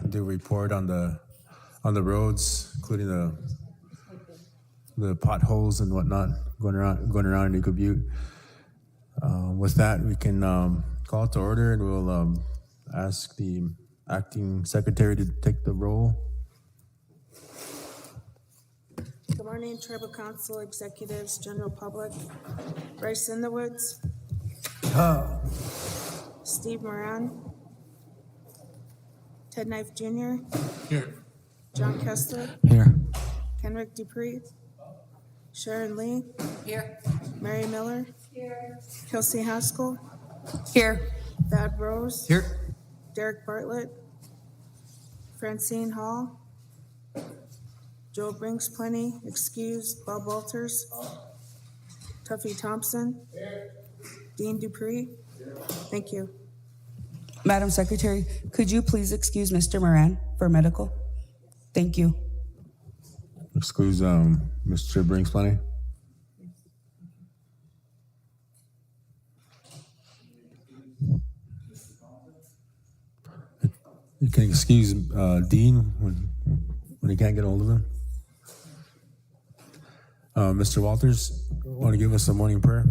do a report on the roads, including the potholes and whatnot going around in Eagle Butte. With that, we can call it to order, and we'll ask the acting secretary to take the roll. Good morning, Tribal Council, executives, general public. Bryce in the Woods. Steve Moran. Ted Knife Jr. Here. John Kessler. Here. Kenrick Dupree. Sharon Lee. Here. Mary Miller. Here. Kelsey Haskell. Here. Thad Rose. Here. Derek Bartlett. Francine Hall. Joe Brinks Plenty, excused. Bob Walters. Tuffy Thompson. Dean Dupree. Thank you. Madam Secretary, could you please excuse Mr. Moran for medical? Thank you. Excuse Mr. Brinks plenty. You can excuse Dean when you can't get a hold of him. Mr. Walters, want to give us a morning prayer?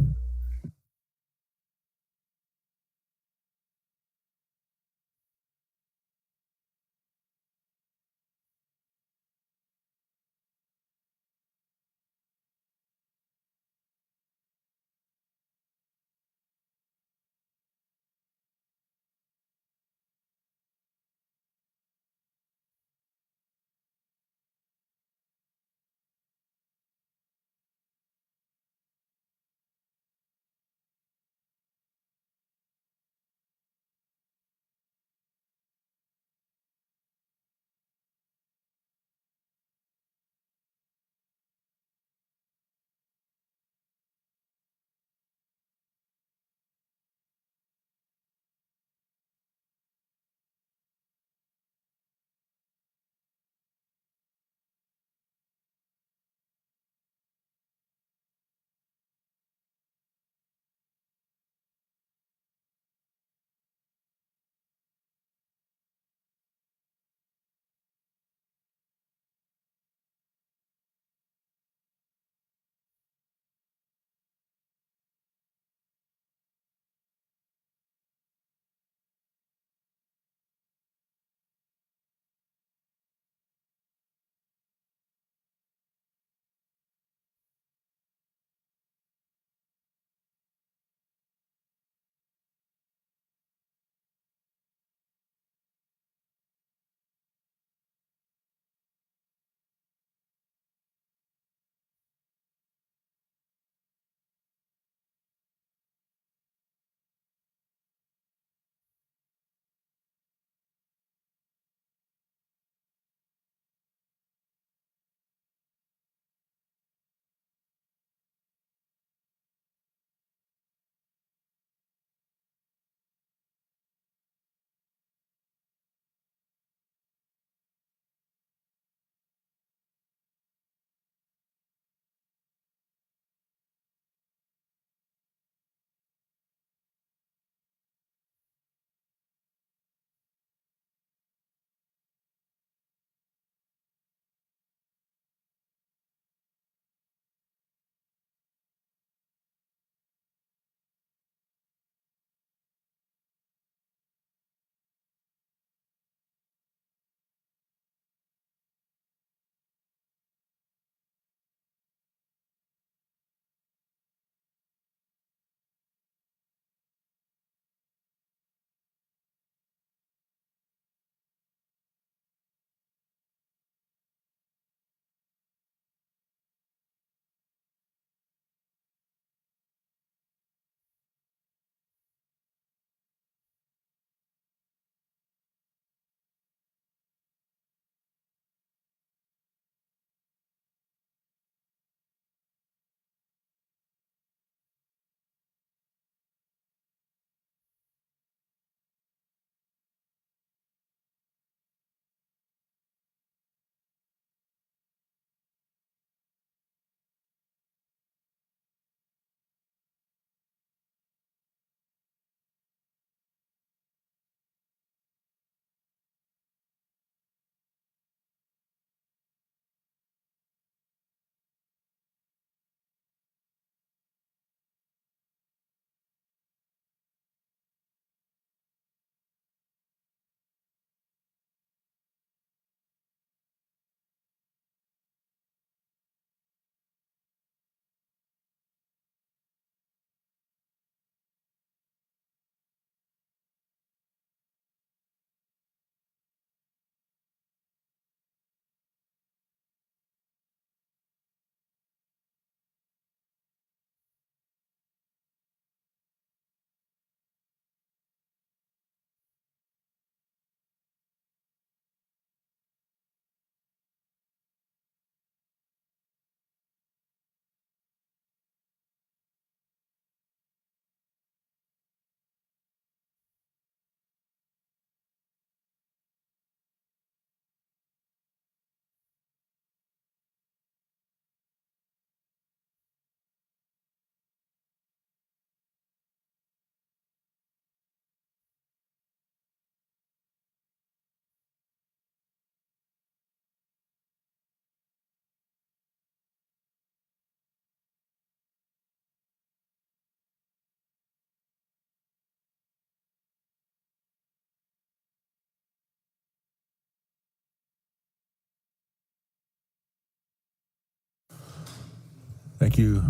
Thank you,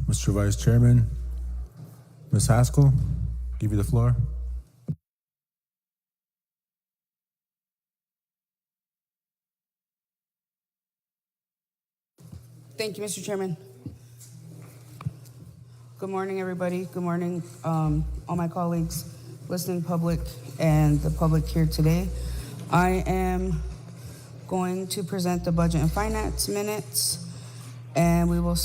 Mr. Vice Chairman. Ms. Haskell, give you the floor. Thank you, Mr. Chairman. Good morning, everybody. Good morning, all my colleagues, listening public, and the public here today. I am going to present the Budget and Finance minutes, and we will,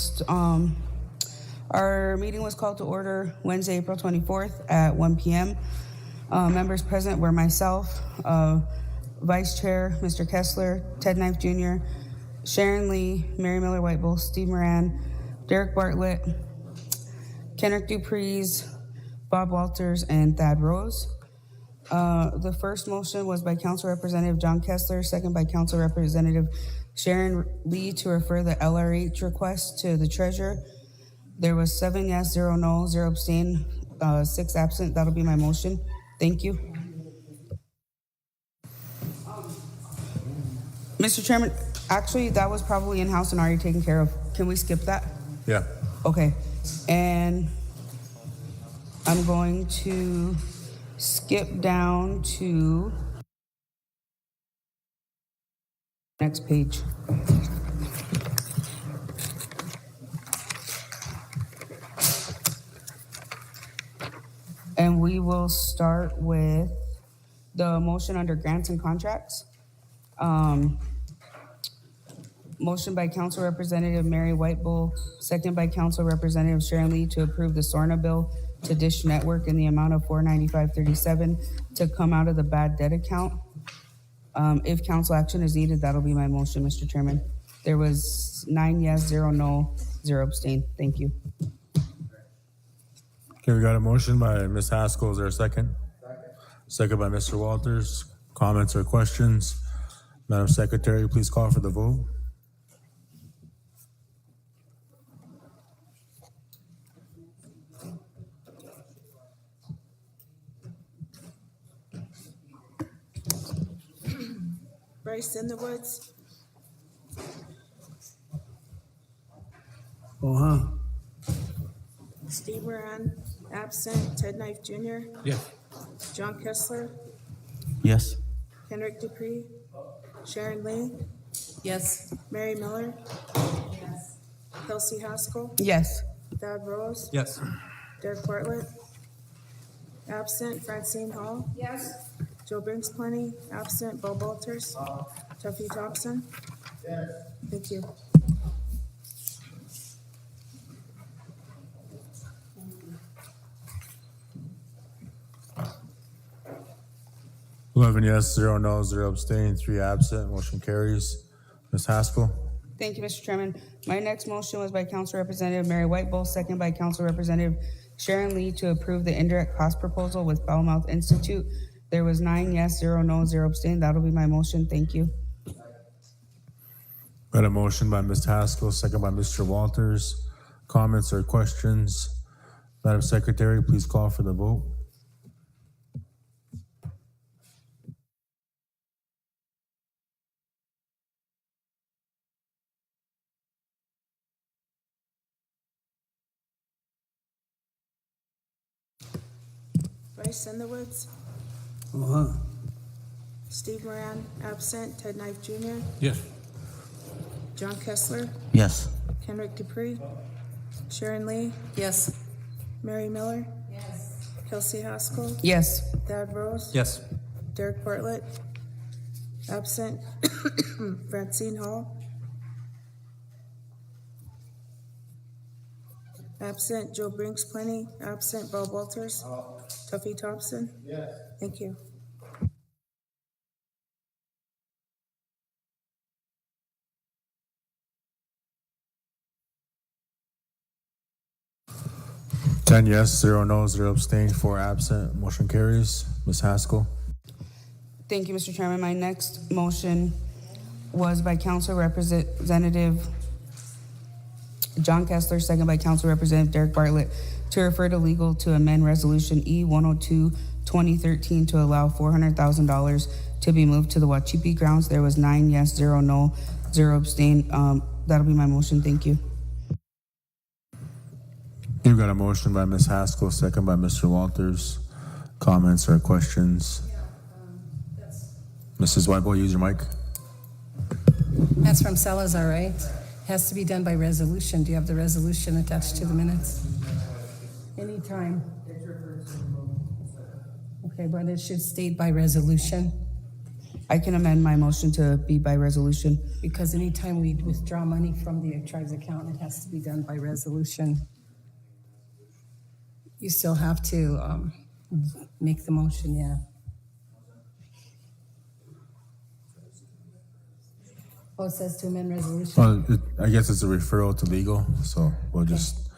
our meeting was called to order Wednesday, April 24th at 1 p.m. Members present were myself, Vice Chair, Mr. Kessler, Ted Knife Jr., Sharon Lee, Mary Miller White Bull, Steve Moran, Derek Bartlett, Kenneth Dupreez, Bob Walters, and Thad Rose. The first motion was by Council Representative John Kessler, second by Council Representative Sharon Lee to refer the LRH request to the treasurer. There was 7 yes, 0 no, 0 abstain, 6 absent. That'll be my motion. Thank you. Mr. Chairman, actually, that was probably in-house and already taken care of. Can we skip that? Yeah. Okay. And I'm going to skip down to next page. And we will start with the motion under grants and contracts. Motion by Council Representative Mary White Bull, second by Council Representative Sharon Lee to approve the SORNA bill to Dish Network in the amount of $495.37 to come out of the bad debt account. If council action is needed, that'll be my motion, Mr. Chairman. There was 9 yes, 0 no, 0 abstain. Thank you. Okay, we got a motion by Ms. Haskell. Is there a second? Second by Mr. Walters. Comments or questions? Madam Secretary, please call for the vote. Bryce in the Woods, Steve Moran, absent. Ted Knife Jr., Yeah. John Kessler, Yes. Henrik Dupree, Sharon Lee, Yes. Mary Miller, Kelsey Haskell, Yes. Thad Rose, Yes. Derek Bartlett, absent. Francine Hall, Yes. Joe Brings Plenty, absent. Bob Walters, Tuffy Thompson. Thank you. Eleven yes, 0 no, 0 abstain, 3 absent. Motion carries. Ms. Haskell. Thank you, Mr. Chairman. My next motion was by Council Representative Mary White Bull, second by Council Representative Sharon Lee to approve the indirect cost proposal with Foulmouth Institute. There was 9 yes, 0 no, 0 abstain. That'll be my motion. Thank you. Got a motion by Ms. Haskell, second by Mr. Walters. Comments or questions? Madam Secretary, please call for the vote. Bryce in the Woods, Steve Moran, absent. Ted Knife Jr., Yes. John Kessler, Yes. Henrik Dupree, Sharon Lee, Yes. Mary Miller, Yes. Kelsey Haskell, Yes. Thad Rose, Yes. Derek Bartlett, absent. Francine Hall, absent. Joe Brings Plenty, absent. Bob Walters, Tuffy Thompson. Thank you. Ten yes, 0 no, 0 abstain, 4 absent. Motion carries. Ms. Haskell. Thank you, Mr. Chairman. My next motion was by Council Representative John Kessler, second by Council Representative Derek Bartlett, to refer to legal to amend Resolution E-102-2013 to allow $400,000 to be moved to the Wachipi grounds. There was 9 yes, 0 no, 0 abstain. That'll be my motion. Thank you. You've got a motion by Ms. Haskell, second by Mr. Walters. Comments or questions? Mrs. Whiteboy, use your mic. That's from Salazar, right? Has to be done by resolution. Do you have the resolution attached to the minutes? Anytime. Okay, but it should state by resolution, I can amend my motion to be by resolution. because anytime we withdraw money from the tribe's account, it has to be done by resolution. You still have to make the motion, yeah. Oh, it says to amend resolution. Well, I guess it's a referral to legal, so we'll just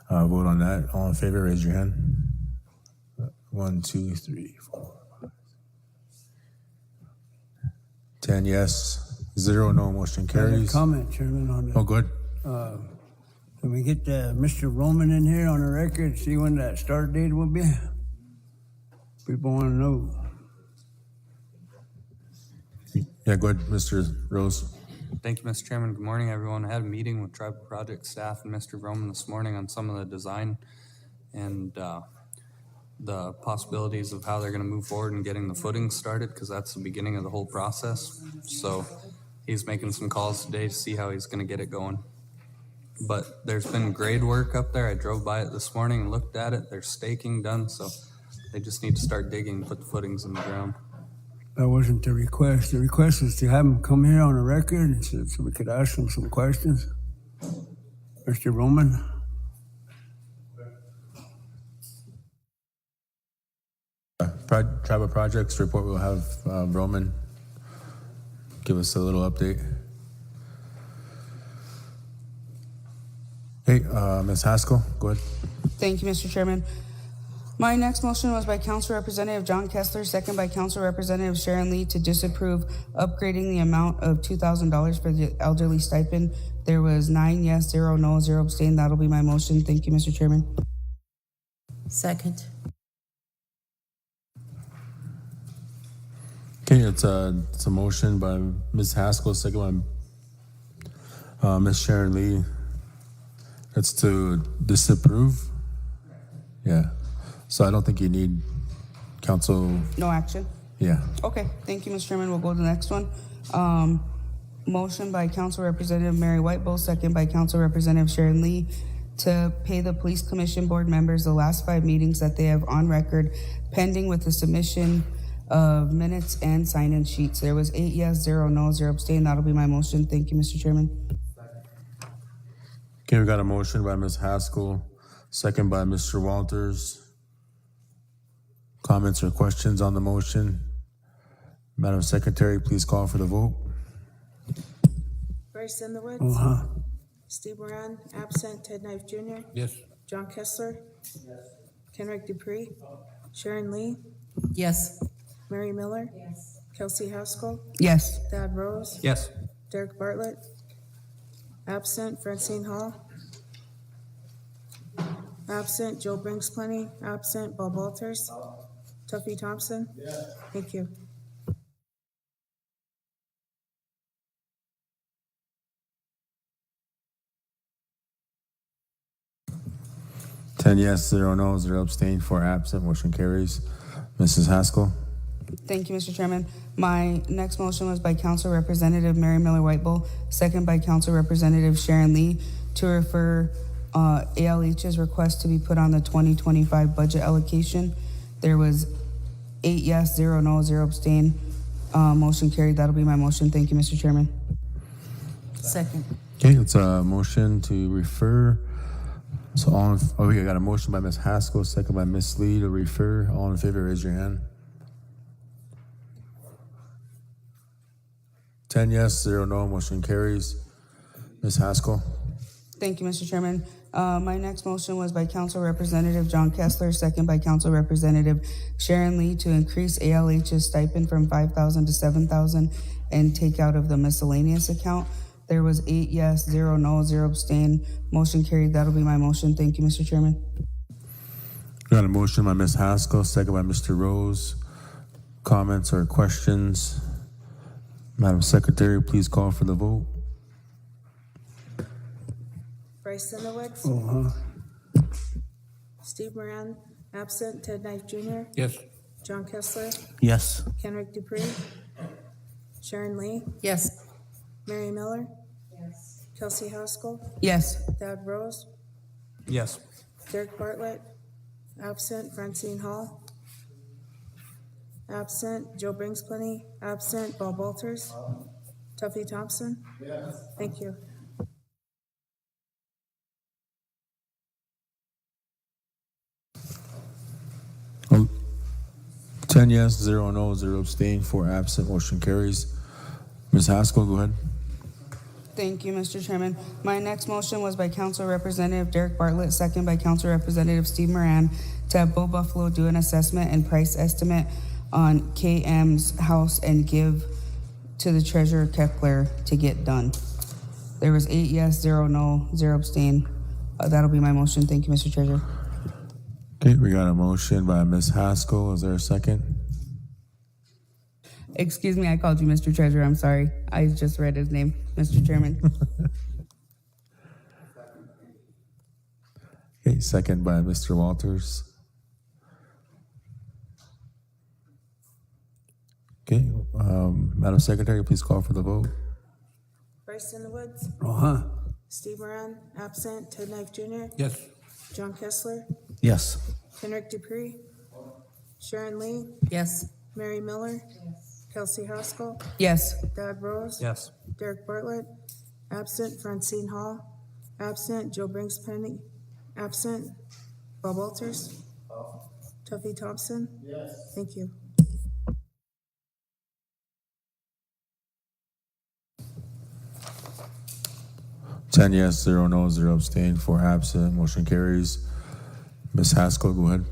vote on that. All in favor, raise your hand. 1, 2, 3, 4, 5. 10 yes, 0 no, motion I have a carries. comment, Chairman, on Oh, the, good. can we get Mr. Roman in here on the record, see when that start date will be? People want to know. Yeah, go ahead, Mr. Rose. Thank you, Mr. Chairman. Good morning, everyone. I had a meeting with Tribal Project staff and Mr. Roman this morning on some of the design and the possibilities of how they're going to move forward and getting the footing started, because that's the beginning of the whole process. So he's making some calls today to see how he's going to get it going. But there's been grade work up there. I drove by it this morning and looked at it. There's staking done, so they just need to start digging and put the footings in the ground. That wasn't the request. The request was to have him come here on the record so we could ask him some questions. Mr. Roman? Tribal Projects report, we'll have Roman give us a little update. Hey, Ms. Haskell, go ahead. Thank you, Mr. Chairman. My next motion was by Council Representative John Kessler, second by Council Representative Sharon Lee, to disapprove upgrading the amount of $2,000 for the elderly stipend. There was 9 yes, 0 no, 0 abstain. That'll be my motion. Thank you, Mr. Chairman. Second. Okay, it's a motion by Ms. Haskell, second by Ms. Sharon Lee. It's to disapprove. Yeah. So I don't think you need council. No action? Yeah. Okay, thank you, Mr. Chairman. We'll go to the next one. Motion by Council Representative Mary Whitebowl, second by Council Representative Sharon Lee, to pay the Police Commission Board members the last 5 meetings that they have on record, pending with the submission of minutes and sign-in sheets. There was 8 yes, 0 no, 0 abstain. That'll be my motion. Thank you, Mr. Chairman. Okay, we got a motion by Ms. Haskell, second by Mr. Walters. Comments or questions on the motion? Madam Secretary, please call for the vote. Bryce Underwood. Uh-huh. Steve Moran, absent. Ted Knife Jr. Yes. John Kessler. Kenrick Dupree. Sharon Lee. Yes. Mary Miller. Kelsey Haskell. Yes. Thad Rose. Yes. Derek Bartlett. Absent. Francine Hall. Absent. Joe Brings Plenty. Absent. Bob Walters. Tuffy Thompson. Thank you. Ten yes, 0 no, 0 abstain, 4 absent, motion carries. Mrs. Haskell. Thank you, Mr. Chairman. My next motion was by Council Representative Mary Miller Whitebowl, second by Council Representative Sharon Lee, to refer ALH's request to be put on the 2025 budget allocation. There was 8 yes, 0 no, 0 abstain. Motion carried. That'll be my motion. Thank you, Mr. Chairman. Second. Okay, it's a motion to refer. So we got a motion by Ms. Haskell, second by Ms. Lee to refer. All in favor, raise your hand. 10 yes, 0 no, motion carries. Ms. Haskell. Thank you, Mr. Chairman. My next motion was by Council Representative John Kessler, second by Council Representative Sharon Lee, to increase ALH's stipend from $5,000 to $7,000 and take out of the miscellaneous account. There was 8 yes, 0 no, 0 abstain. Motion carried. That'll be my motion. Thank you, Mr. Chairman. Got a motion by Ms. Haskell, second by Mr. Rose. Comments or questions? Madam Secretary, please call for the vote. Bryce Underwood. Uh-huh. Steve Moran, absent. Ted Knife Jr., Yes. John Kessler, Yes. Kenrick Dupree, Sharon Lee, Yes. Mary Miller, Kelsey Haskell, Yes. Thad Rose, Yes. Dirk Bartlett, absent. Francine Hall, absent. Joe Bringsplenny, absent. Bob Walters, Tuffy Thompson. Thank you. Oh, 10 yes, 0 no, 0 abstain, 4 absent, motion carries. Ms. Haskell, go ahead. Thank you, Mr. Chairman. My next motion was by Council Representative Derek Bartlett, second by Council Representative Steve Moran, to have Bo Buffalo do an assessment and price estimate on KM's house and give to the treasurer Kepler to get done. There was 8 yes, 0 no, 0 abstain. That'll be my motion. Thank you, Mr. Treasurer. Okay, we got a motion by Ms. Haskell. Is there a second? Excuse me, I called you Mr. Treasurer. I'm sorry. I just read his name, Mr. Chairman. Okay, second by Mr. Walters. Okay, Madam Secretary, please call for the vote. Bryce in the Woods, Uh-huh. Steve Moran, absent. Ted Knife Jr., Yes. John Kessler, Yes. Kenrick Dupree, Sharon Lee, Yes. Mary Miller, Kelsey Haskell, Yes. Thad Rose, Yes. Derek Bartlett, absent. Francine Hall, absent. Joe Bringsplenny, absent. Bob Walters, Tuffy Thompson. Thank you. Ten yes, 0 no, 0 abstain, 4 absent, motion carries. Ms. Haskell, go ahead.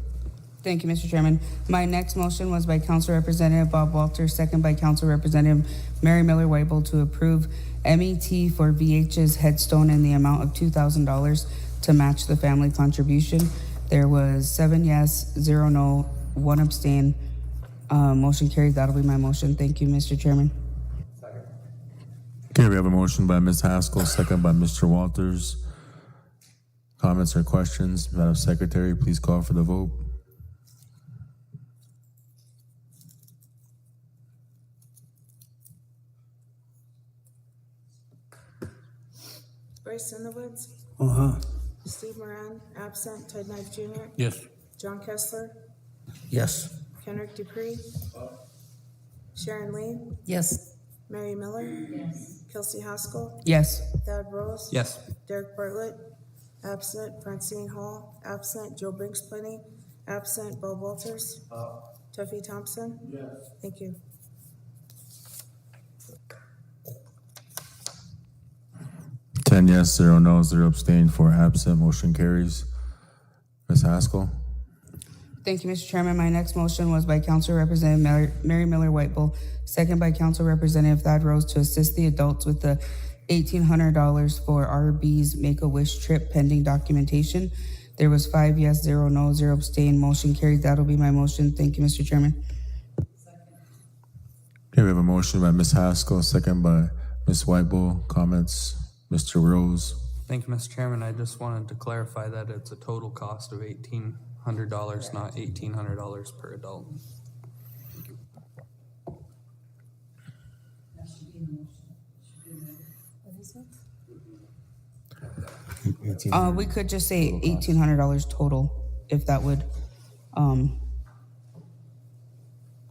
Thank you, Mr. Chairman. My next motion was by Council Representative Bob Walters, second by Council Representative Mary Miller Weibel, to approve MET for VH's headstone in the amount of $2,000 to match the family contribution. There was 7 yes, 0 no, 1 abstain. Motion carried. That'll be my motion. Thank you, Mr. Chairman. Okay, we have a motion by Ms. Haskell, second by Mr. Walters. Comments or questions? Madam Secretary, please call for the vote. Bryce in the Woods, Uh-huh. Steve Moran, absent. Ted Knife Jr., Yes. John Kessler, Yes. Kenrick Dupree, Sharon Lee, Yes. Mary Miller, Kelsey Haskell, Yes. Thad Rose, Yes. Derek Bartlett, absent. Francine Hall, absent. Joe Bringsplenny, absent. Bob Walters, Tuffy Thompson. Thank you. Ten yes, 0 no, 0 abstain, 4 absent, motion carries. Ms. Haskell? Thank you, Mr. Chairman. My next motion was by Council Representative Mary Miller Whiteville, second by Council Representative Thad Rose, to assist the adults with the $1,800 for RB's Make-A-Wish trip pending documentation. There was 5 yes, 0 no, 0 abstain. Motion carried. That'll be my motion. Thank you, Mr. Chairman. Okay, we have a motion by Ms. Haskell, second by Ms. Whiteball. Comments? Mr. Rose? Thank you, Mr. Chairman. I just wanted to clarify that it's a total cost of $1,800, not $1,800 per adult. We could just say $1,800 total, if that would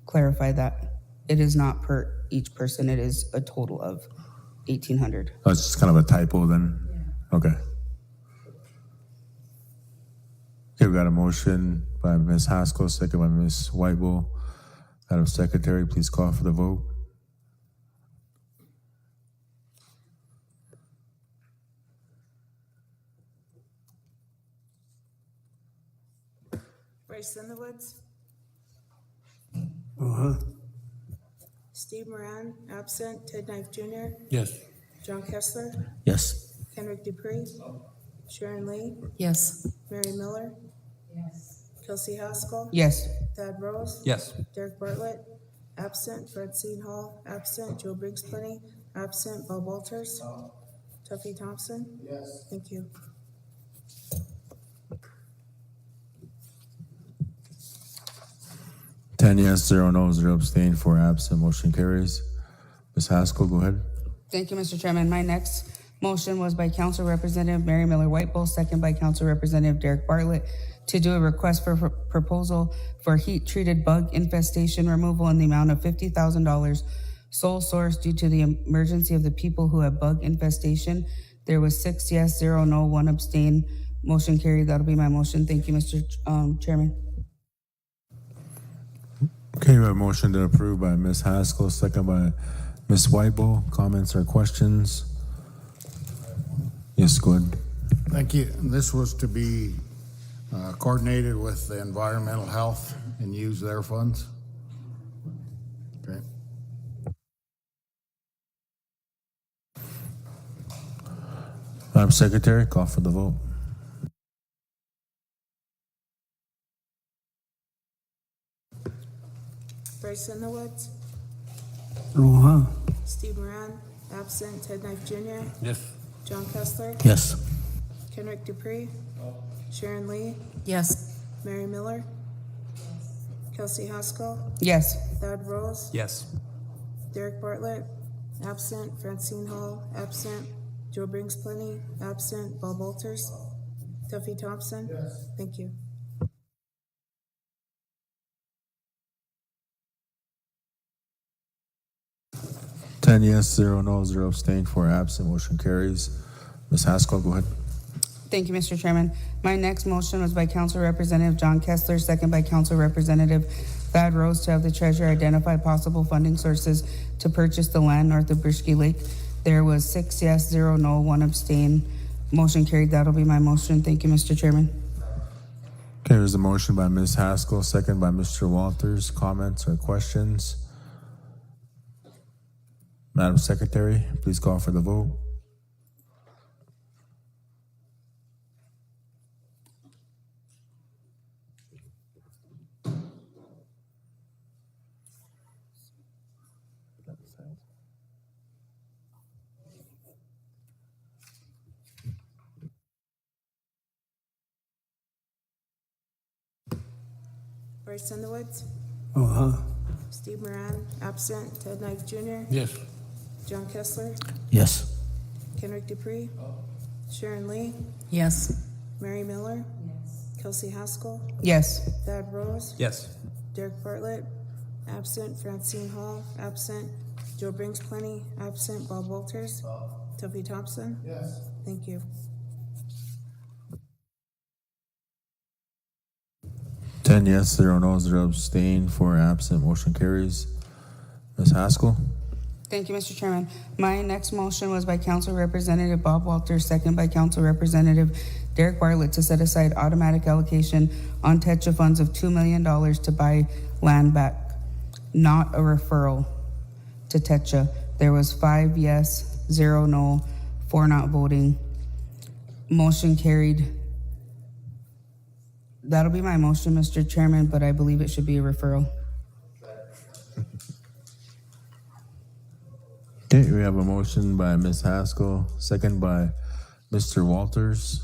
clarify that. It is not per each person. It is a total of $1,800. That's just kind of a typo then? Okay. Okay, we got a motion by Ms. Haskell, second by Ms. Whiteball. Madam Secretary, please call for the vote. Bryce in the Woods, Uh-huh. Steve Moran, absent. Ted Knife Jr., Yes. John Kessler, Yes. Kenrick Dupree, Sharon Lee, Yes. Mary Miller, Kelsey Haskell, Yes. Thad Rose, Yes. Derek Bartlett, absent. Francine Hall, absent. Joe Brigsplenny, absent. Bob Walters, Tuffy Thompson. Thank you. 10 yes, 0 no, 0 abstain, 4 absent. Motion carries. Ms. Haskell, go ahead. Thank you, Mr. Chairman. My next motion was by Council Representative Mary Miller Whiteball, second by Council Representative Derek Bartlett, to do a request for proposal for heat-treated bug infestation removal in the amount of $50,000, sole source due to the emergency of the people who have bug infestation. There was 6 yes, 0 no, 1 abstain. Motion carried. That'll be my motion. Thank you, Mr. Chairman. Okay, we have a motion to approve by Ms. Haskell, second by Ms. Whiteball. Comments or questions? Yes, go ahead. Thank you. This was to be coordinated with the environmental health and use their funds. Okay. Madam Secretary, call for the vote. Bryce in the Woods, Uh-huh. Steve Moran, absent. Ted Knife Jr., Yes. John Kessler, Yes. Kenrick Dupree, Sharon Lee, Yes. Mary Miller, Kelsey Haskell, Yes. Thad Rose, Yes. Derek Bartlett, absent. Francine Hall, absent. Joe Brings Plenty, absent. Bob Walters, Tuffy Thompson. Yes. Thank you. Ten yes, 0 no, 0 abstain, 4 absent. Motion carries. Ms. Haskell, go ahead. Thank you, Mr. Chairman. My next motion was by Council Representative John Kessler, second by Council Representative Thad Rose, to have the treasurer identify possible funding sources to purchase the land north of Brisky Lake. There was 6 yes, 0 no, 1 abstain. Motion carried. That'll be my motion. Thank you, Mr. Chairman. Okay, there's a motion by Ms. Haskell, second by Mr. Walters. Comments or questions? Madam Secretary, please call for the vote. Bryce in the Woods, Uh-huh. Steve Moran, absent. Ted Knife Jr., Yes. John Kessler, Yes. Kenrick Dupree, Sharon Lee, Yes. Mary Miller, Kelsey Haskell, Yes. Thad Rose, Yes. Derek Bartlett, absent. Francine Hall, absent. Joe Brings Plenty, absent. Bob Walters, Tuffy Thompson. Yes. Thank you. 10 yes, 0 no, 0 abstain, 4 absent. Motion carries. Ms. Haskell? Thank you, Mr. Chairman. My next motion was by Council Representative Bob Walters, second by Council Representative Derek Bartlett, to set aside automatic allocation on TETRA funds of $2 million to buy land back, not a referral to TETRA. There was 5 yes, 0 no, 4 not voting. Motion carried. That'll be my motion, Mr. Chairman, but I believe it should be a referral. Okay, we have a motion by Ms. Haskell, second by Mr. Walters.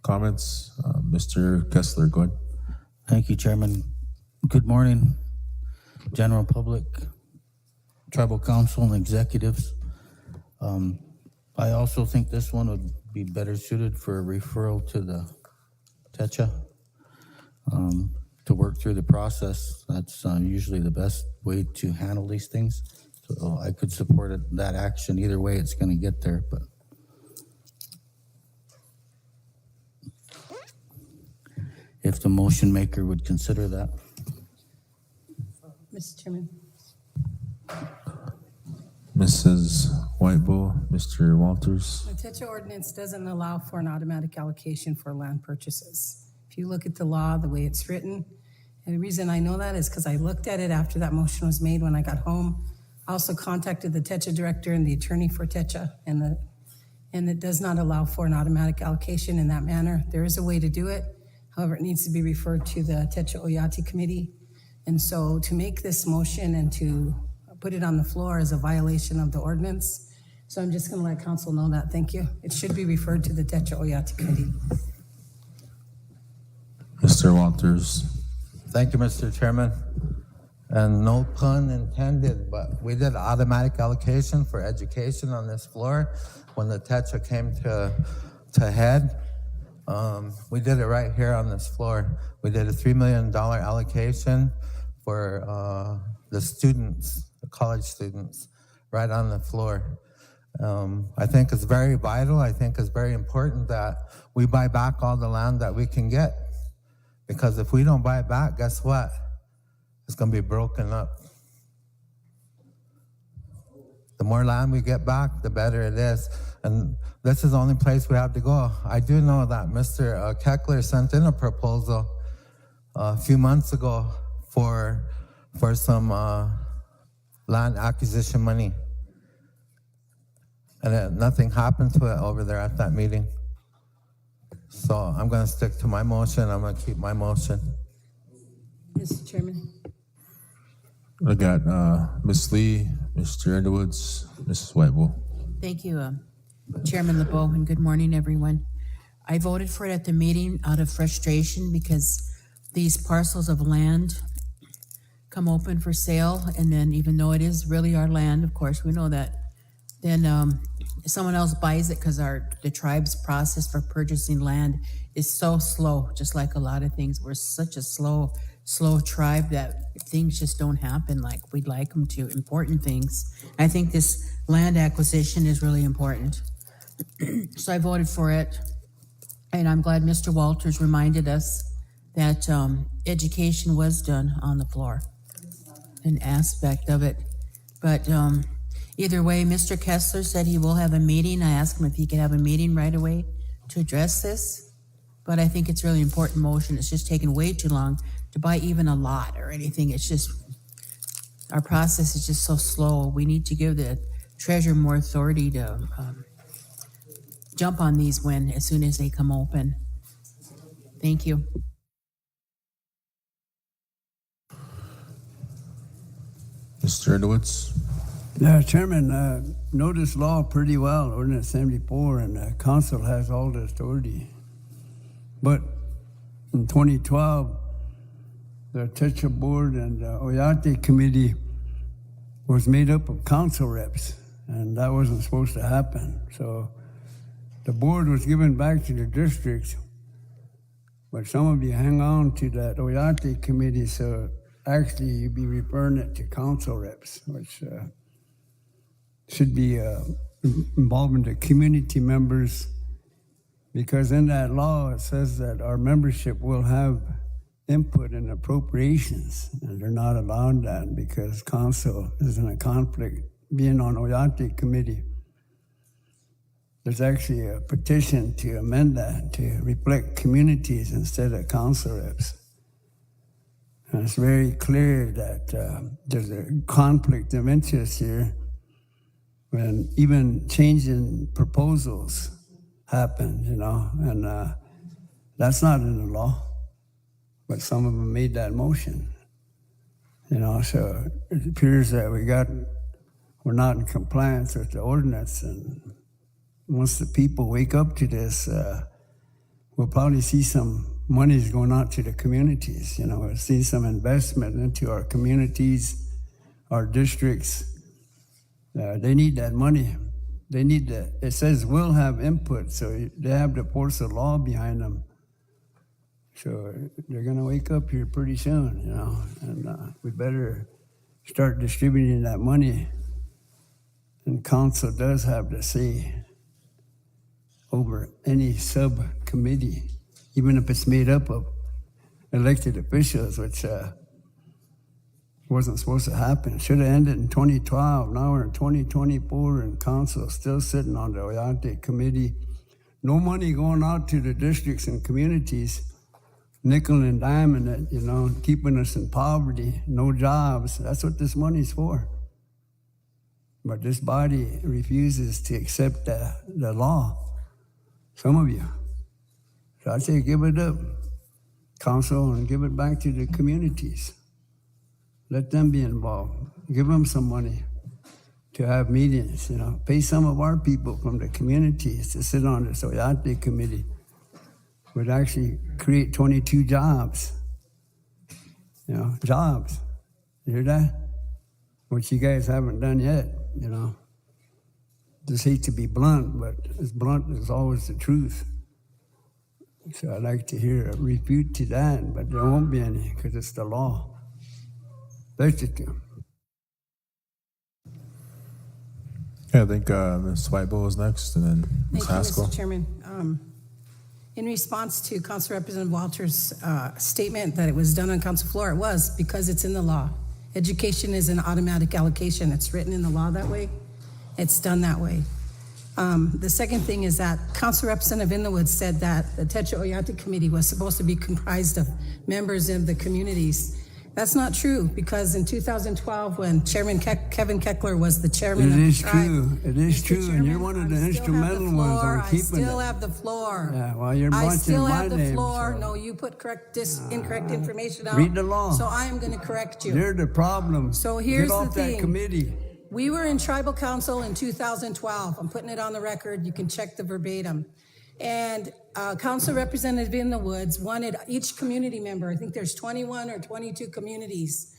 Comments? Mr. Kessler, go ahead. Thank you, Chairman. Good morning, general public, tribal council, and executives. I also think this one would be better suited for a referral to the TETRA to work through the process. That's usually the best way to handle these things. So I could support that action. Either way, it's going to get there. But if the motion maker would consider that. Mr. Chairman. Mrs. Whiteball, Mr. Walters. The TETRA ordinance doesn't allow for an automatic allocation for land purchases. If you look at the law, the way it's written, and the reason I know that is because I looked at it after that motion was made when I got home. I also contacted the TETRA director and the attorney for TETRA, and it does not allow for an automatic allocation in that manner. There is a way to do it. However, it needs to be referred to the TETRA Oyate committee. And so to make this motion and to put it on the floor is a violation of the ordinance. So I'm just going to let council know that. Thank you. It should be referred to the TETRA Oyate committee. Mr. Walters. Thank you, Mr. Chairman. And no pun intended, but we did automatic allocation for education on this floor when the TETRA came to head. We did it right here on this floor. We did a $3 million allocation for the students, the college students, right on the floor. I think it's very vital. I think it's very important that we buy back all the land that we can get. Because if we don't buy it back, guess what? It's going to be broken up. The more land we get back, the better it is. And this is the only place we have to go. I do know that Mr. Keckler sent in a proposal a few months ago for some land acquisition money. And nothing happened to it over there at that meeting. So I'm going to stick to my motion. I'm going to keep my motion. Mr. Chairman. I got Ms. Lee, Mr. Underwoods, Mrs. Whitewell. Thank you, Chairman LeBeau, and good morning, everyone. I voted for it at the meeting out of frustration because these parcels of land come open for sale, and then even though it is really our land, of course, we know that, then someone else buys it because the tribe's process for purchasing land is so slow, just like a lot of things. We're such a slow tribe that things just don't happen like we'd like them to, important things. I think this land acquisition is really important. So I voted for it, and I'm glad Mr. Walters reminded us that education was done on the floor, an aspect of it. But either way, Mr. Kessler said he will have a meeting. I asked him if he could have a meeting right away to address this, but I think it's really important motion. It's just taken way too long to buy even a lot or anything. It's just, our process is just so slow. We need to give the treasurer more authority to jump on these as soon as they come open. Thank you. Mr. Underwoods. Yeah, Chairman, know this law pretty well, Ordinance 74, and the council has all the authority. But in 2012, the TETRA board and the Oyate committee was made up of council reps, and that wasn't supposed to happen. So the board was given back to the districts, but some of you hang on to that Oyate committee, so actually you'd be referring it to council reps, which should be involving the community members, because in that law it says that our membership will have input in appropriations, and they're not allowed that because council is in a conflict being on Oyate committee. There's actually a petition to amend that to reflect communities instead of council reps. And it's very clear that there's a conflict of interest here, when even changing proposals happen, and that's not in the law. But some of them made that motion, so it appears that we're not in compliance with the ordinance. And once the people wake up to this, we'll probably see some monies going out to the communities. We'll see some investment into our communities, our districts. They need that money. They need that. It says we'll have input, so they have the force of law behind them. So they're going to wake up here pretty soon, and we better start distributing that money. And council does have the say over any subcommittee, even if it's made up of elected officials, which wasn't supposed to happen. It should have ended in 2012. Now we're in 2024, and council is still sitting on the Oyate committee. No money going out to the districts and communities, nickel and diming it, keeping us in poverty, no jobs. That's what this money's for. But this body refuses to accept the law. Some of you. So I say give it up, council, and give it back to the communities. Let them be involved. Give them some money to have meetings, Pay some of our people from the communities to sit on this Oyate committee. Would actually create 22 jobs, jobs. You hear that? Which you guys haven't done yet, you know. Just hate to be blunt, but as blunt as always the truth. So I'd like to hear a refute to that, but there won't be any because it's the law. That's it. Yeah, I think Ms. Whitebo is next, and then Ms. Thank you, Haskell. Mr. Chairman. In response to Council Representative Walters' statement that it was done on council floor, it was because it's in the law. Education is an automatic allocation. It's written in the law that way. It's done that way. The second thing is that Council Representative Inlewood said that the Techo Oyate Committee was supposed to be comprised of members of the communities. That's not true, because in 2012, when Chairman Kevin Keckler was the chairman of the tribe. It is Mr. true, and you're Chairman, one of I the still have instrumental the ones floor. on keeping it. I still have the floor. Yeah, well, you're I bunching still my have the name, floor. so- No, you put incorrect information out. Read the law. So I am going to correct you. You're the problem. So here's Get the off that thing. committee. We were in tribal council in 2012. I'm putting it on the record. You can check the verbatim. And Council Representative in the Woods wanted each community member, I think there's 21 or 22 communities,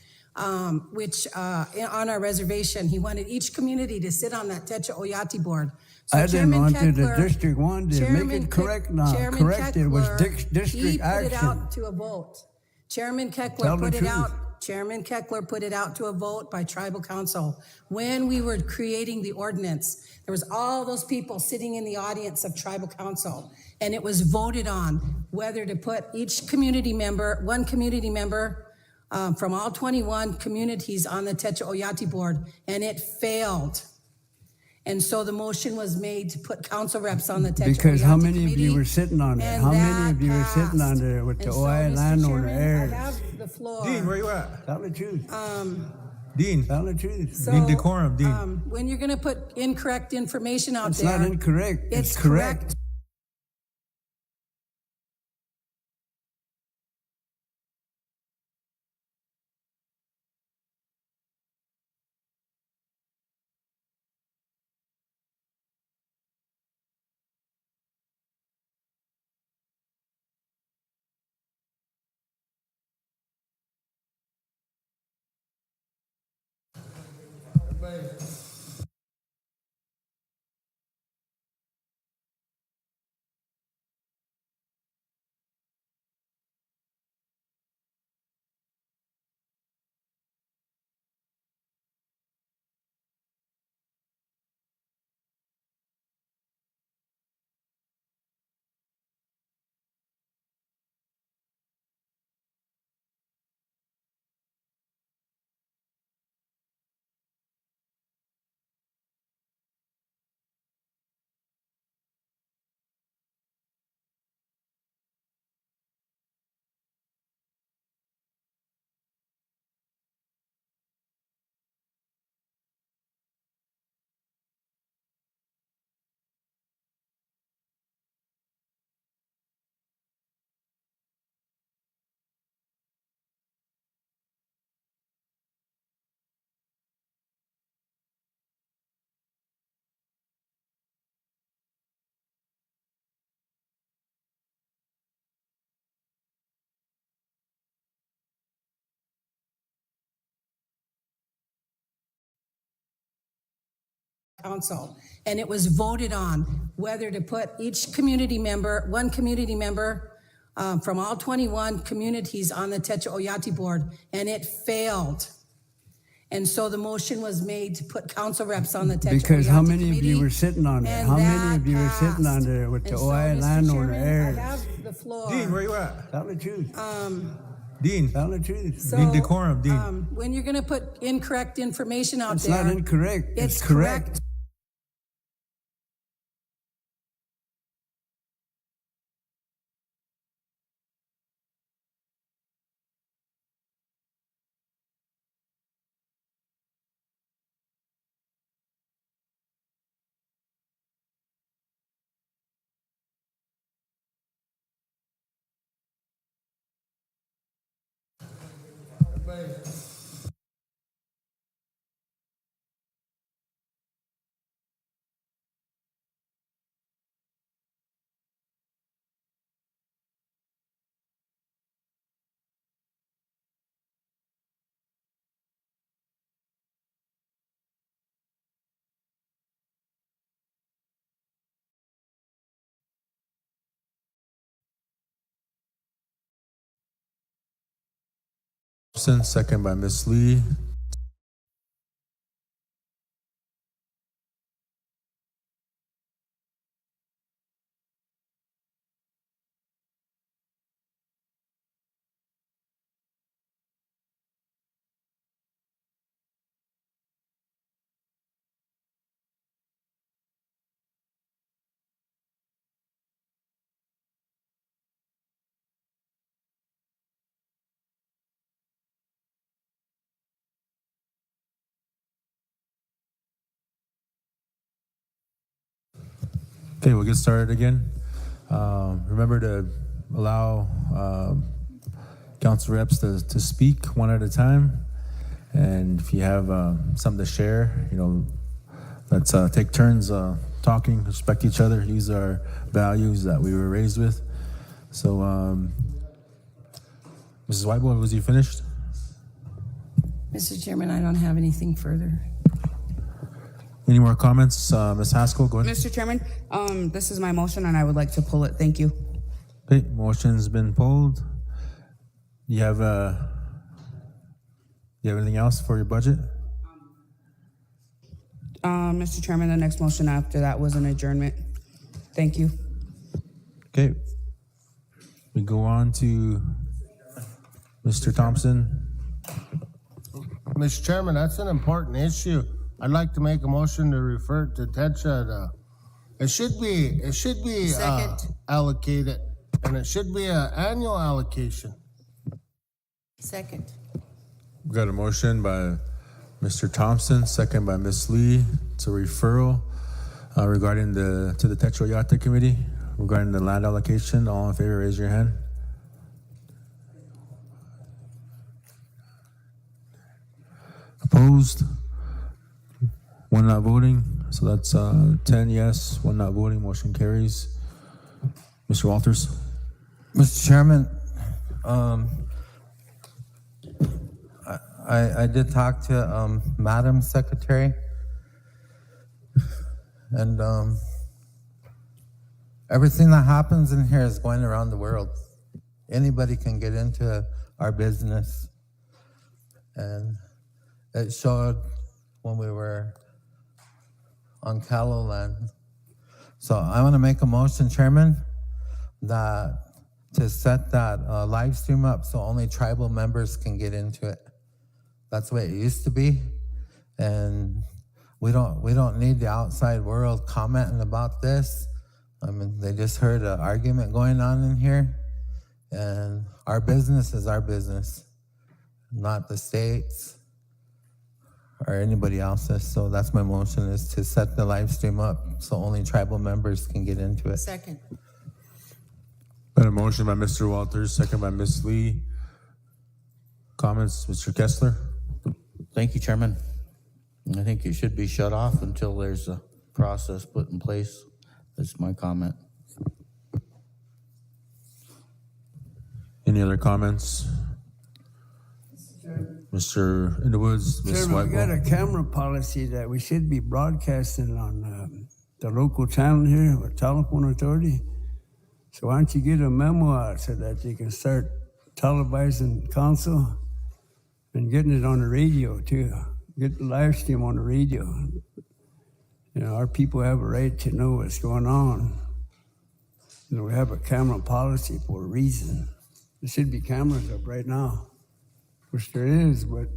which on our reservation, he wanted each community to sit on that Techo Oyate board. So I didn't Chairman want to. The Keckler- district wanted to. Make Chairman it correct now. Chairman Correct. It was Keckler, district he put it action. out to a vote. Chairman Tell Keckler the put it truth. out. Chairman Keckler put it out to a vote by tribal council. When we were creating the ordinance, there was all those people sitting in the audience of tribal council, and it was voted on whether to put each community member, one community member from all 21 communities on the Techo Oyate board, and it failed. And so the motion was made to put council reps on the Techo Because how Oyate many of you committee, were sitting on there? and How many that of you were sitting on passed. there with the And so, oil Mr. landowner Chairman, heirs? I have the floor. Dean, where you at? Tell the truth. Dean, Tell the truth. So, Dean Decorum, Dean. when you're going to put incorrect information out It's there, not incorrect. it's correct. council, and it was voted on whether to put each community member, one community member from all 21 communities on the Techo Oyate board, and it failed. And so the motion was made to put council reps on the Techo Because how Oyate many of you committee, were sitting on there? and How many that of you were sitting on passed. there with the And so, oil Mr. landowner Chairman, heirs? I have the floor. Dean, where you at? Tell the truth. Dean, Tell the truth. So, Dean Decorum, Dean. when you're going to put incorrect information out It's there, not incorrect. it's correct. correct. second by Ms. Lee. Okay, we'll get started again. Remember to allow council reps to speak one at a time. And if you have something to share, let's take turns talking, respect each other. These are values that we were raised with. So, Mrs. Whiteboard, was you finished? Mr. Chairman, I don't have anything further. Any more comments? Ms. Haskell, go ahead. Mr. Chairman, this is my motion and I would like to pull it. Thank you. Okay, motion's been pulled. You have anything else for your budget? Mr. Chairman, the next motion after that was an adjournment. Thank you. Okay. We go on to Mr. Thompson. Mr. Chairman, that's an important issue. I'd like to make a motion to refer to TETRA. It should be Second. allocated, and it should be an annual allocation. Second. We got a motion by Mr. Thompson, second by Ms. Lee, to referral regarding to the Tetra Yata Committee regarding the land allocation. All in favor, raise your hand. Opposed? One not voting. So that's 10 yes, one not voting. Motion carries. Mr. Walters. Mr. Chairman, I did talk to Madam Secretary, and everything that happens in here is going around the world. Anybody can get into our business, and it showed when we were on Callow land. So I want to make a motion, Chairman, that to set that live stream up so only tribal members can get into it. That's the way it used to be, and we don't need the outside world commenting about this. I mean, they just heard an argument going on in here, and our business is our business, not the state's or anybody else's. So that's my motion, is to set the live stream up so only tribal members can get into it. Second. Got a motion by Mr. Walters, second by Ms. Lee. Comments, Mr. Kessler? Thank you, Chairman. I think it should be shut off until there's a process put in place. That's my comment. Any other comments? Mr. Underwoods, Ms. Chairman, we got a Whiteboard? camera policy that we should be broadcasting on the local channel here, or telephone authority. So why don't you get a memo out so that you can start televising council and getting it on the radio too. Get the live stream on the radio. Our people have a right to know what's going on. We have a camera policy for a reason. There should be cameras up right now, which there is, but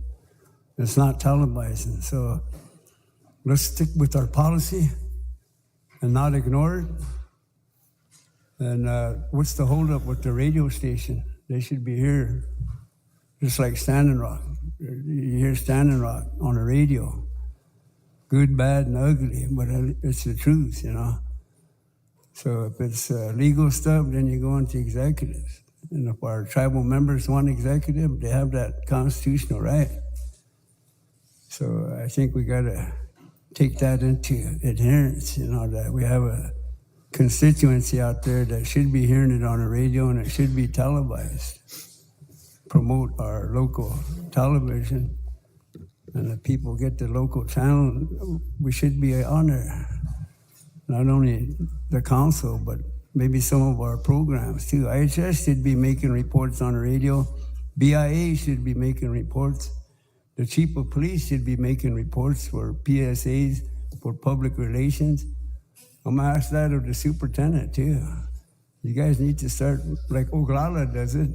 it's not televising. So let's stick with our policy and not ignore it. And what's the holdup with the radio station? They should be here, just like Standing Rock. You hear Standing Rock on the radio, good, bad, and ugly, but it's the truth, So if it's legal stuff, then you go into executives. And if our tribal members want executive, they have that constitutional right. So I think we got to take that into adherence, that we have a constituency out there that should be hearing it on the radio and it should be televised. Promote our local television, and if people get the local channel, we should be on there. Not only the council, but maybe some of our programs too. IHS should be making reports on the radio, BIA should be making reports. The chief of police should be making reports for PSAs, for public relations. I'm gonna ask that of the superintendent too. You guys need to start like Oglala does it.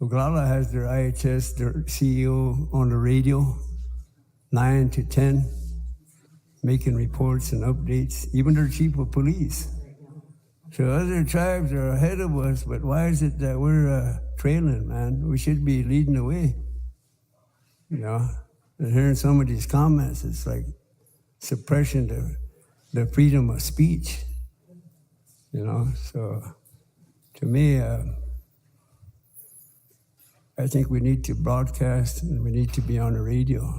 Oglala has their IHS, their CEO on the radio, 9 to 10, making reports and updates, even their chief of police. So other tribes are ahead of us, but why is it that we're trailing, man? We should be leading the way. You know, and hearing some of these comments, it's like suppression to the freedom of speech. You know, so to me, I think we need to broadcast and we need to be on the radio.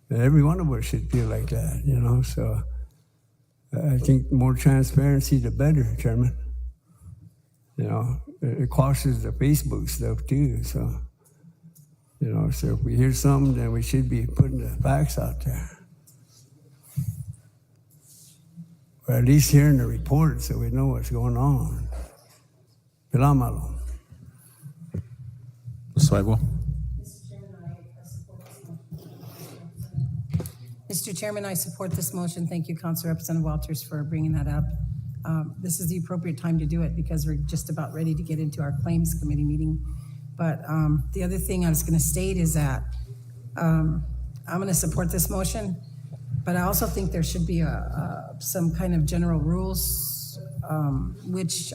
And every one of us should feel like that, you know, so I think more transparency, the better, Chairman. You know, it quashes the Facebook stuff too, so, you know, so if we hear something, then we should be putting the facts out there. Or at least hearing the report so we know what's going on. Pilamalo. Swagwell. Mr. Chairman, I support this motion. Thank you, Councilor Representative Walters, for bringing that up. This is the appropriate time to do it because we're just about ready to get into our Claims Committee meeting. But the other thing I was going to state is that I'm going to support this motion, but I also think there should be some kind of general rules which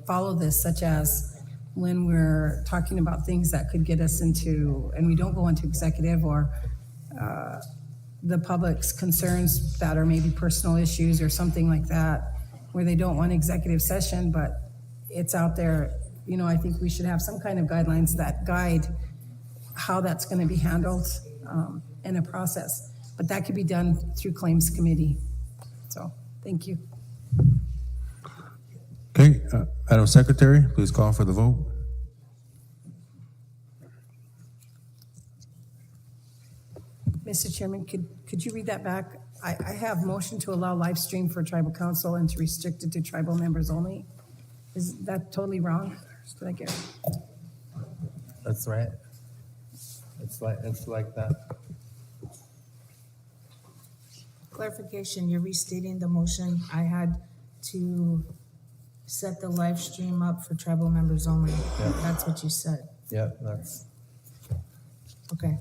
follow this, such as when we're talking about things that could get us into, and we don't go into executive, or the public's concerns that are maybe personal issues or something like that, where they don't want executive session, but it's out there. You know, I think we should have some kind of guidelines that guide how that's going to be handled in a process. But that could be done through Claims Committee. So, thank you. Okay, Madam Secretary, please call for the vote. Mr. Chairman, could you read that back? I have motion to allow live stream for tribal council and to restrict it to tribal members only. Is that totally wrong? Did I get it? That's right. It's like that. Clarification, you're restating the motion. I had to set the live stream up for tribal members only. Yep. That's what you said. Yep, that's. Okay.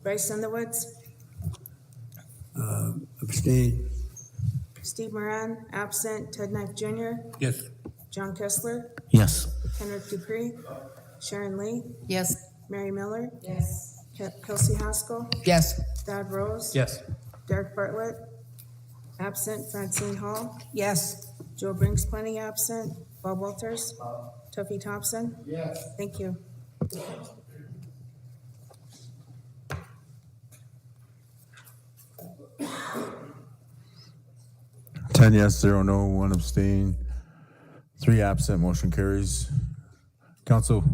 Bryce Underwoods, Abstain. Steve Moran, absent. Ted Knife Jr., Yes. John Kessler, Yes. Henrik Dupree, Sharon Lee, Yes. Mary Miller, Yes. Kelsey Haskell, Yes. Thad Rose, Yes. Derek Bartlett, absent. Francine Hall, Yes. Joe Brinks, plenty absent. Bob Walters, Tuffy Thompson. Yes. Thank you. 10 yes, 0 no, 1 abstain, 3 absent, motion carries. Council,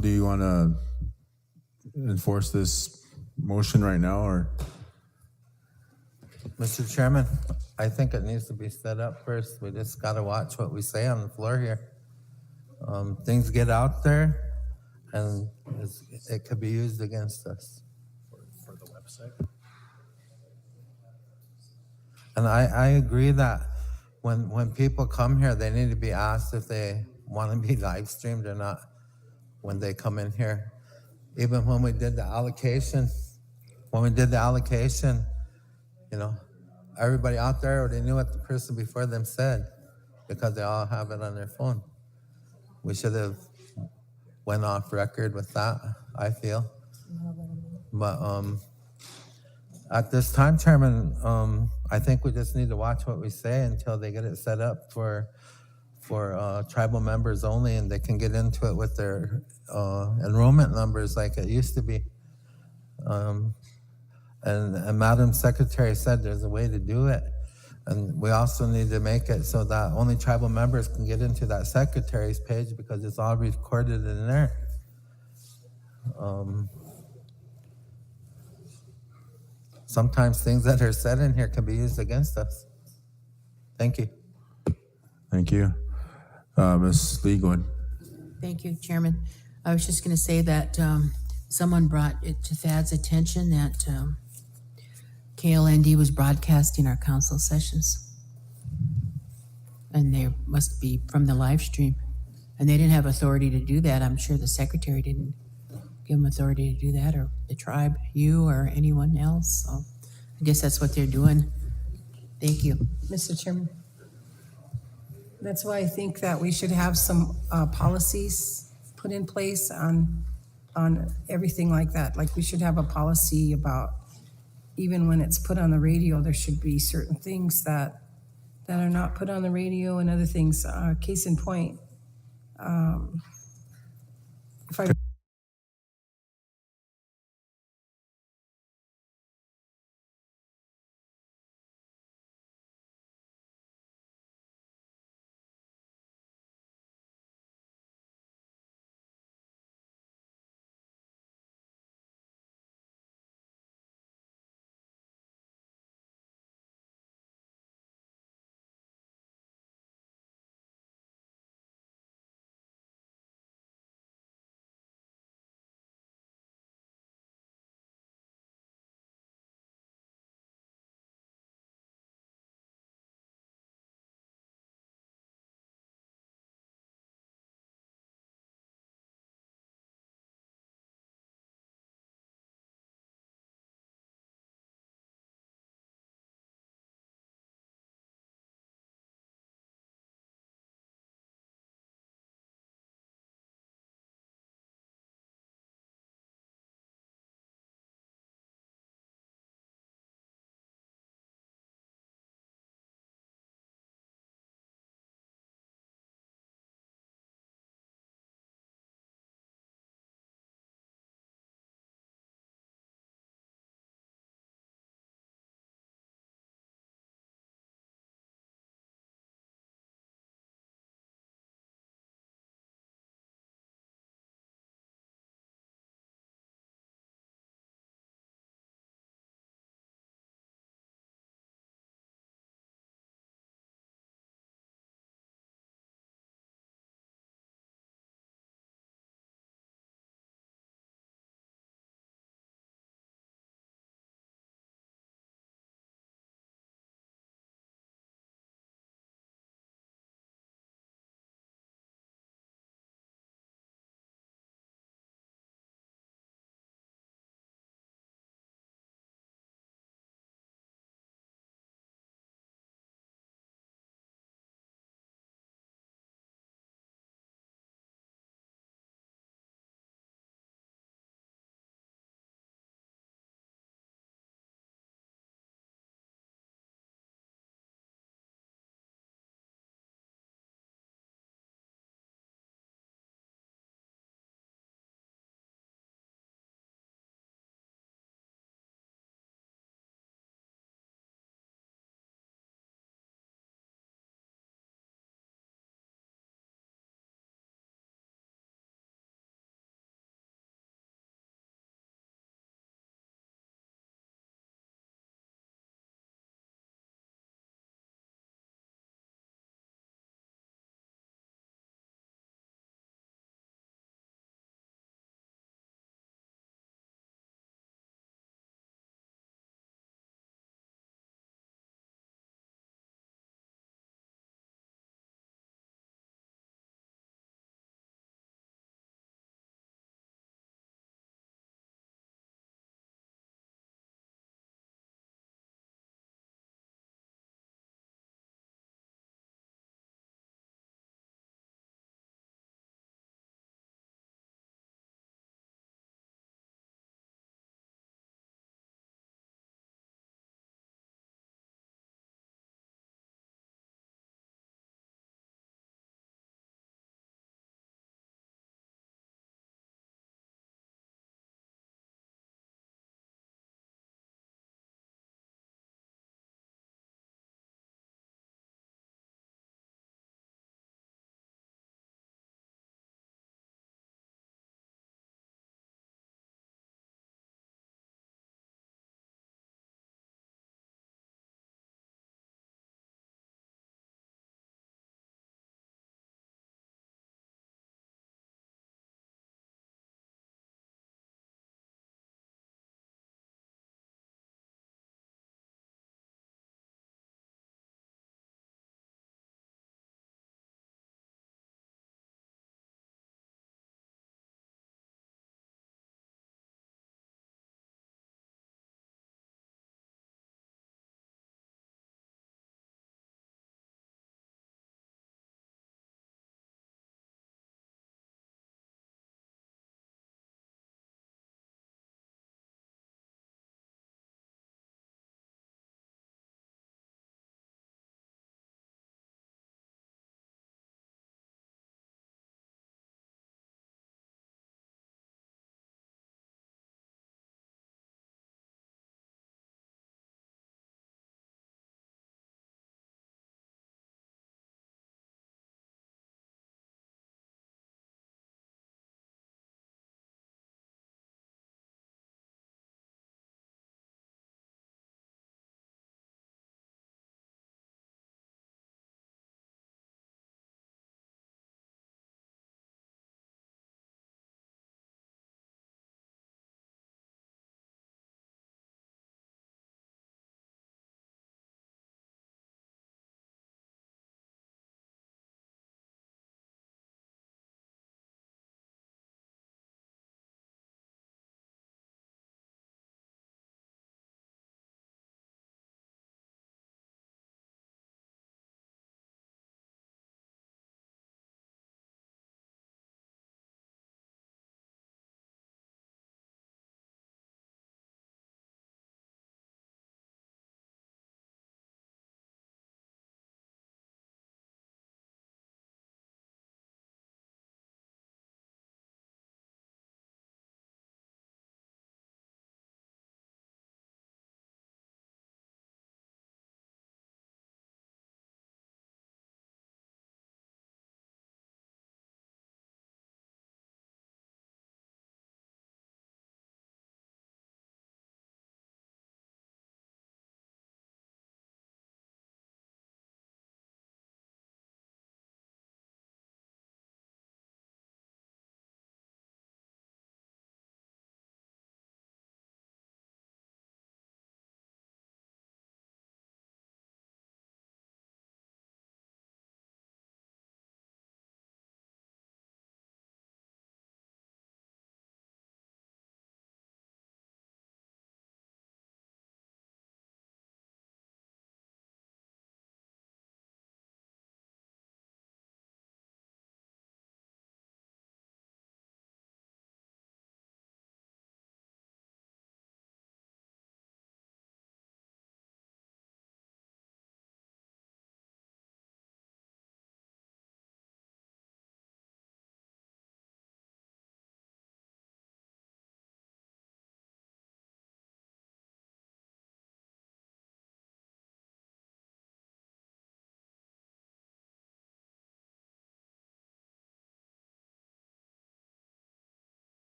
do you want to enforce this motion right now, or? Mr. Chairman, I think it needs to be set up first. We just got to watch what we say on the floor here. Things get out there, and it could be used against us. For the website? And I agree that when people come here, they need to be asked if they want to be live streamed or not when they come in here. Even when we did the allocation, you know, everybody out there already knew what the person before them said because they all have it on their phone. We should have went off record with that, I feel. But at this time, Chairman, I think we just need to watch what we say until they get it set up for tribal members only, and they can get into it with their enrollment numbers like it used to be. And Madam Secretary said there's a way to do it. And we also need to make it so that only tribal members can get into that secretary's page because it's all recorded in there. Sometimes things that are said in here can be used against us. Thank you. Thank you. Ms. Lee, go ahead. Thank you, Chairman. I was just going to say that someone brought it to Thad's attention that KLND was broadcasting our council sessions. And they must be from the live stream. And they didn't have authority to do that. I'm sure the secretary didn't give them authority to do that, or the tribe, you or anyone else. So I guess that's what they're doing. Thank you. Mr. Chairman. That's why I think that we should have some policies put in place on everything like that. Like we should have a policy about, even when it's put on the radio, there should be certain things that are not put on the radio and other things. Case in point,